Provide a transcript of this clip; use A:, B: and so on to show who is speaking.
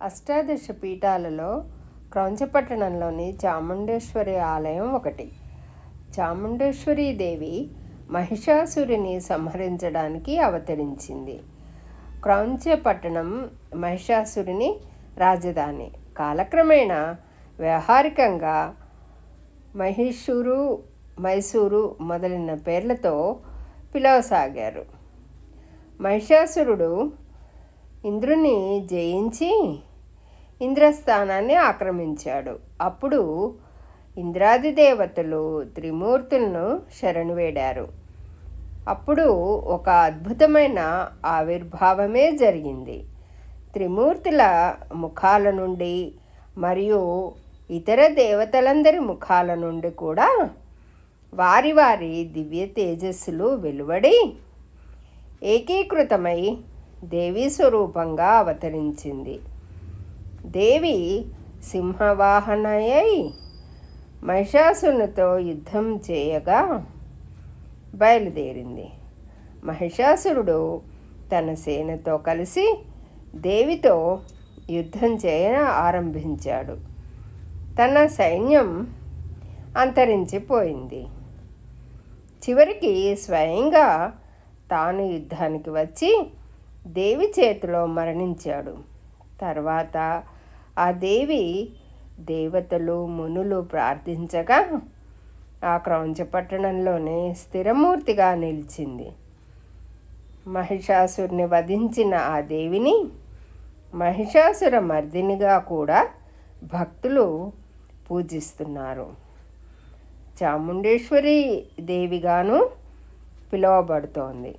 A: అష్టాదశ పీఠాలలో క్రౌంచపట్టణంలోని చాముండేశ్వరి ఆలయం ఒకటి. చాముండేశ్వరి దేవి మహిషాసురుని సంహరించడానికి అవతరించింది. క్రౌంచపట్టణం మహిషాసురుని రాజధాని. కాలక్రమేణా వ్యవహారికంగా మైసూరు మొదలైన పేర్లతో పిలవసాగారు. మహిషాసురుడు ఇంద్రుని జయించి ఇంద్రస్థానాన్ని ఆక్రమించాడు. అప్పుడు ఇంద్రాది దేవతలు త్రిమూర్తులను శరణు వేడారు. అప్పుడు ఒక అద్భుతమైన ఆవిర్భావమే జరిగింది. త్రిమూర్తుల ముఖాల నుండి మరియు ఇతర దేవతలందరి ముఖాల నుండి కూడా వారి వారి దివ్య తేజస్సులు వెలువడి ఏకీకృతమై దేవీ స్వరూపంగా అవతరించింది. దేవి సింహవాహనయై మహిషాసురునితో యుద్ధం చేయగా బయలుదేరింది. మహిషాసురుడు తన సేనతో కలిసి దేవితో యుద్ధం చేయ ఆరంభించాడు. తన సైన్యం అంతరించిపోయింది. చివరికి స్వయంగా తాను యుద్ధానికి వచ్చి దేవి చేతిలో మరణించాడు. తర్వాత ఆ దేవి దేవతలు మునులు ప్రార్థించగా ఆ క్రౌంచపట్టణంలోనే స్థిరమూర్తిగా నిలిచింది. మహిషాసురుని వధించిన ఆ దేవిని మహిషాసుర మర్దినిగా కూడా భక్తులు పూజిస్తున్నారు. చాముండేశ్వరి దేవిగాను పిలువబడుతోంది.